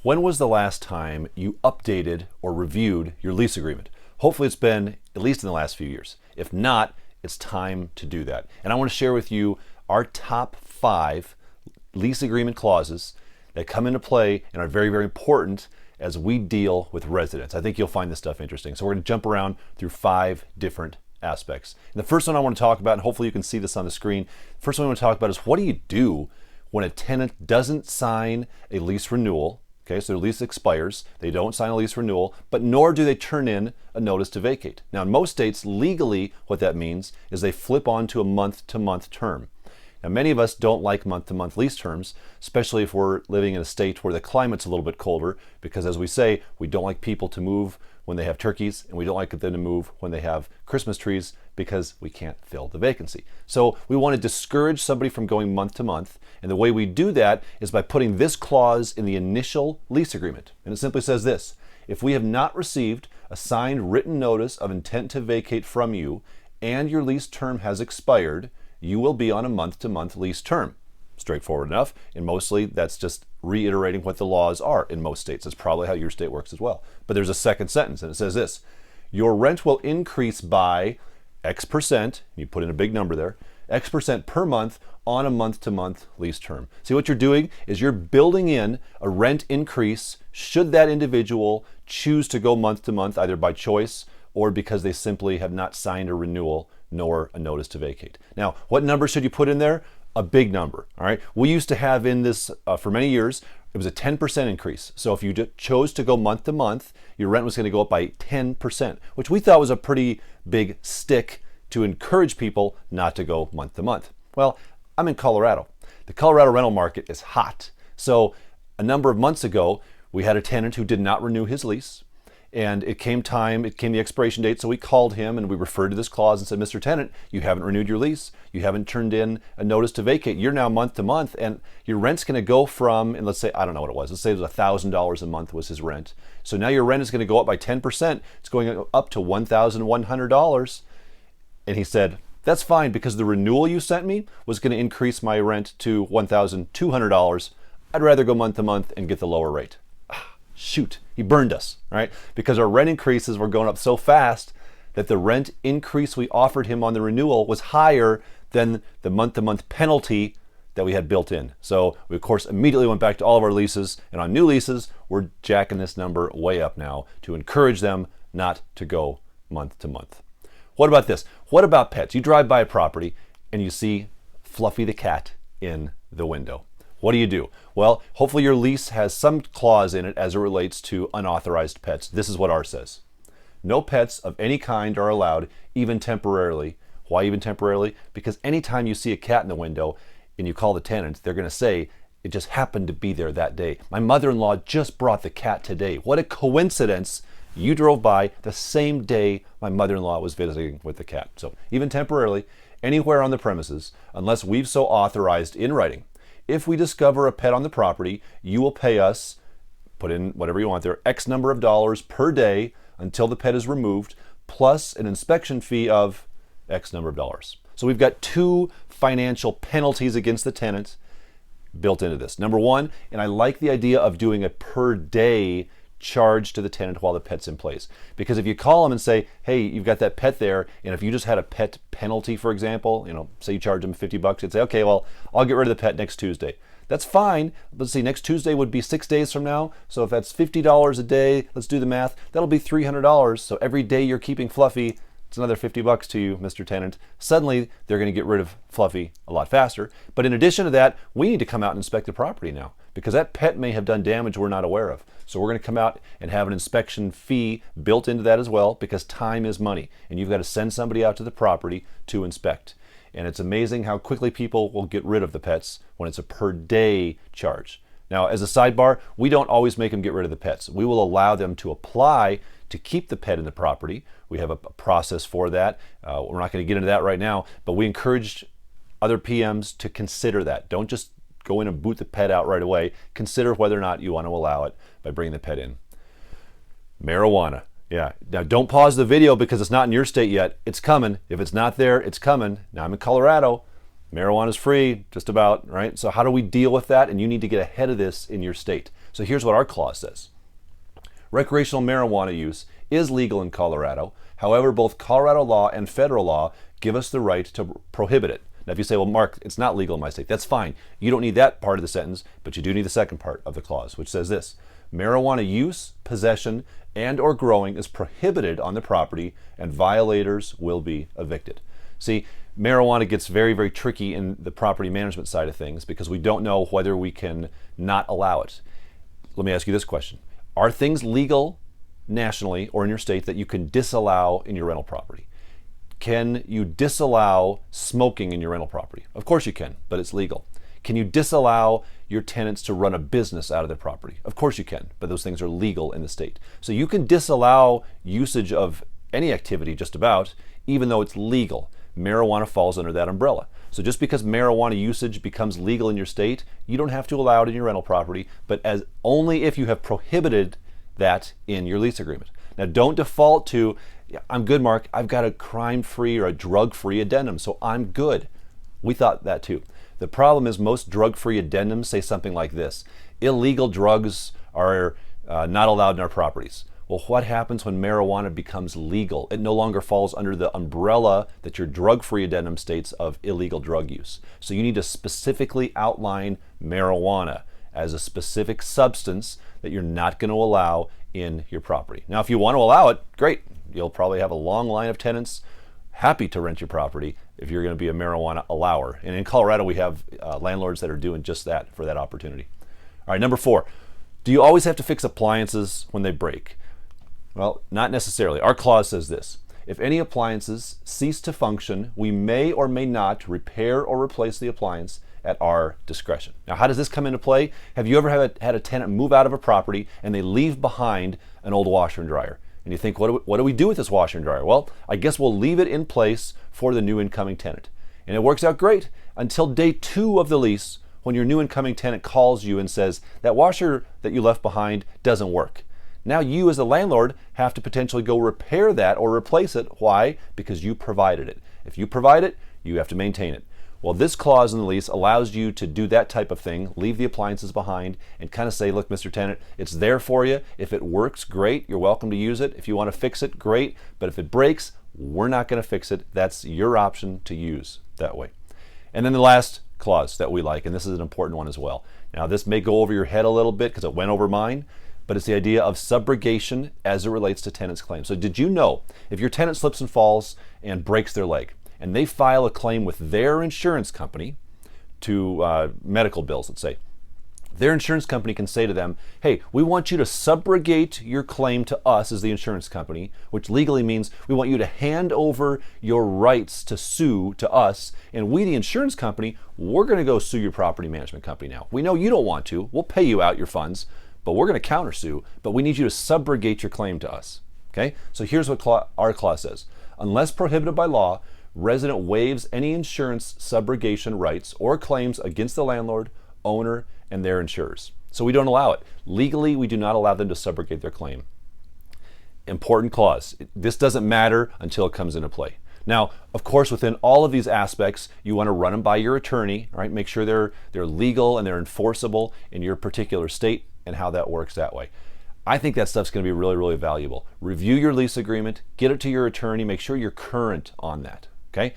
When was the last time you updated or reviewed your lease agreement? Hopefully it's been at least in the last few years. If not, it's time to do that. And I want to share with you our top 5 lease agreement clauses that come into play and are very, very important as we deal with residents. I think you'll find this stuff interesting. So we're going to jump around through 5 different aspects. And the first one I want to talk about, and hopefully you can see this on the screen, first one I want to talk about is what do you do when a tenant doesn't sign a lease renewal? Okay, so their lease expires, they don't sign a lease renewal, but nor do they turn in a notice to vacate. Now in most states, legally what that means is they flip onto a month-to-month term. Now many of us don't like month-to-month lease terms, especially if we're living in a state where the climate's a little bit colder, because as we say, we don't like people to move when they have turkeys, and we don't like them to move when they have Christmas trees because we can't fill the vacancy. So we want to discourage somebody from going month to month, and the way we do that is by putting this clause in the initial lease agreement. And it simply says this: if we have not received a signed written notice of intent to vacate from you and your lease term has expired, you will be on a month-to-month lease term. Straightforward enough, and mostly that's just reiterating what the laws are in most states. That's probably how your state works as well. But there's a second sentence, and it says this: your rent will increase by X percent, you put in a big number there, X percent per month on a month-to-month lease term. See, what you're doing is you're building in a rent increase should that individual choose to go month-to-month, either by choice or because they simply have not signed a renewal nor a notice to vacate. Now, what number should you put in there? A big number, all right? We used to have in this, for many years, it was a 10% increase. So if you chose to go month to month, your rent was gonna go up by 10%, which we thought was a pretty big stick to encourage people not to go month to month. Well, I'm in Colorado. The Colorado rental market is hot. So a number of months ago, we had a tenant who did not renew his lease. And it came the expiration date, so we called him and we referred to this clause and said, Mr. Tenant, you haven't renewed your lease. You haven't turned in a notice to vacate. You're now month to month, and your rent's gonna go from, and let's say, I don't know what it was, let's say it was $1,000 a month was his rent. So now your rent is gonna go up by 10%. It's going up to $1,100. And he said, that's fine, because the renewal you sent me was gonna increase my rent to $1,200. I'd rather go month to month and get the lower rate. Shoot, he burned us, right? Because our rent increases were going up so fast that the rent increase we offered him on the renewal was higher than the month-to-month penalty that we had built in. So we, of course, immediately went back to all of our leases, and on new leases, we're jacking this number way up now to encourage them not to go month to month. What about this? What about pets? You drive by a property and you see Fluffy the cat in the window. What do you do? Well, hopefully your lease has some clause in it as it relates to unauthorized pets. This is what ours says: no pets of any kind are allowed, even temporarily. Why even temporarily? Because anytime you see a cat in the window and you call the tenant, they're going to say, it just happened to be there that day. My mother-in-law just brought the cat today. What a coincidence. You drove by the same day my mother-in-law was visiting with the cat. So even temporarily, anywhere on the premises, unless we've so authorized in writing. If we discover a pet on the property, you will pay us, put in whatever you want there, X number of dollars per day until the pet is removed, plus an inspection fee of X number of dollars. So we've got 2 financial penalties against the tenant built into this. Number 1, and I like the idea of doing a per day charge to the tenant while the pet's in place. Because if you call them and say, hey, you've got that pet there, and if you just had a pet penalty, for example, say you charge them $50, you'd say, okay, well, I'll get rid of the pet next Tuesday. That's fine. Let's see, next Tuesday would be 6 days from now. So if that's $50 a day, let's do the math, that'll be $300. So every day you're keeping Fluffy, it's another $50 to you, Mr. Tenant. Suddenly, they're going to get rid of Fluffy a lot faster. But in addition to that, we need to come out and inspect the property now, because that pet may have done damage we're not aware of. So we're going to come out and have an inspection fee built into that as well, because time is money, and you've got to send somebody out to the property to inspect. And it's amazing how quickly people will get rid of the pets when it's a per day charge. Now, as a sidebar, we don't always make them get rid of the pets. We will allow them to apply to keep the pet in the property. We have a process for that. We're not going to get into that right now, but we encourage other PMs to consider that. Don't just go in and boot the pet out right away. Consider whether or not you want to allow it by bringing the pet in. Marijuana. Yeah. Now don't pause the video because it's not in your state yet. It's coming. If it's not there, it's coming. Now I'm in Colorado. Marijuana is free, just about, right? So how do we deal with that? And you need to get ahead of this in your state. So here's what our clause says. Recreational marijuana use is legal in Colorado. However, both Colorado law and federal law give us the right to prohibit it. Now, if you say, well, Mark, it's not legal in my state, that's fine. You don't need that part of the sentence, but you do need the second part of the clause, which says this. Marijuana use, possession, and or growing is prohibited on the property, and violators will be evicted. See, marijuana gets very, very tricky in the property management side of things because we don't know whether we can not allow it. Let me ask you this question. Are things legal nationally or in your state that you can disallow in your rental property? Can you disallow smoking in your rental property? Of course you can, but it's legal. Can you disallow your tenants to run a business out of their property? Of course you can, but those things are legal in the state. So you can disallow usage of any activity just about, even though it's legal. Marijuana falls under that umbrella. So just because marijuana usage becomes legal in your state, you don't have to allow it in your rental property, but as only if you have prohibited that in your lease agreement. Now don't default to, I'm good, Mark, I've got a crime-free or a drug-free addendum, so I'm good. We thought that too. The problem is most drug-free addendums say something like this. Illegal drugs are not allowed in our properties. Well, what happens when marijuana becomes legal? It no longer falls under the umbrella that your drug-free addendum states of illegal drug use. So you need to specifically outline marijuana as a specific substance that you're not going to allow in your property. Now, if you want to allow it, great. You'll probably have a long line of tenants happy to rent your property if you're going to be a marijuana allower. And in Colorado, we have landlords that are doing just that for that opportunity. All right, number 4. Do you always have to fix appliances when they break? Well, not necessarily. Our clause says this. If any appliances cease to function, we may or may not repair or replace the appliance at our discretion. Now, how does this come into play? Have you ever had a tenant move out of a property and they leave behind an old washer and dryer? And you think, what do we do with this washer and dryer? Well, I guess we'll leave it in place for the new incoming tenant. And it works out great until day 2 of the lease when your new incoming tenant calls you and says, that washer that you left behind doesn't work. Now you as a landlord have to potentially go repair that or replace it. Why? Because you provided it. If you provide it, you have to maintain it. Well, this clause in the lease allows you to do that type of thing, leave the appliances behind, and kind of say, look, Mr. Tenant, it's there for you. If it works, great. You're welcome to use it. If you want to fix it, great. But if it breaks, we're not going to fix it. That's your option to use that way. And then the last clause that we like, and this is an important one as well. Now, this may go over your head a little bit because it went over mine, but it's the idea of subrogation as it relates to tenant's claim. So did you know if your tenant slips and falls and breaks their leg, and they file a claim with their insurance company to medical bills, let's say, their insurance company can say to them, hey, we want you to subrogate your claim to us as the insurance company, which legally means we want you to hand over your rights to sue to us, and we, the insurance company, we're going to go sue your property management company now. We know you don't want to. We'll pay you out your funds, but we're going to countersue, but we need you to subrogate your claim to us. Okay? So here's what our clause says. Unless prohibited by law, resident waives any insurance subrogation rights or claims against the landlord, owner, and their insurers. So we don't allow it. Legally, we do not allow them to subrogate their claim. Important clause. This doesn't matter until it comes into play. Now, of course, within all of these aspects, you want to run them by your attorney, right? Make sure they're legal and they're enforceable in your particular state and how that works that way. I think that stuff's going to be really, really valuable. Review your lease agreement, get it to your attorney, make sure you're current on that, okay?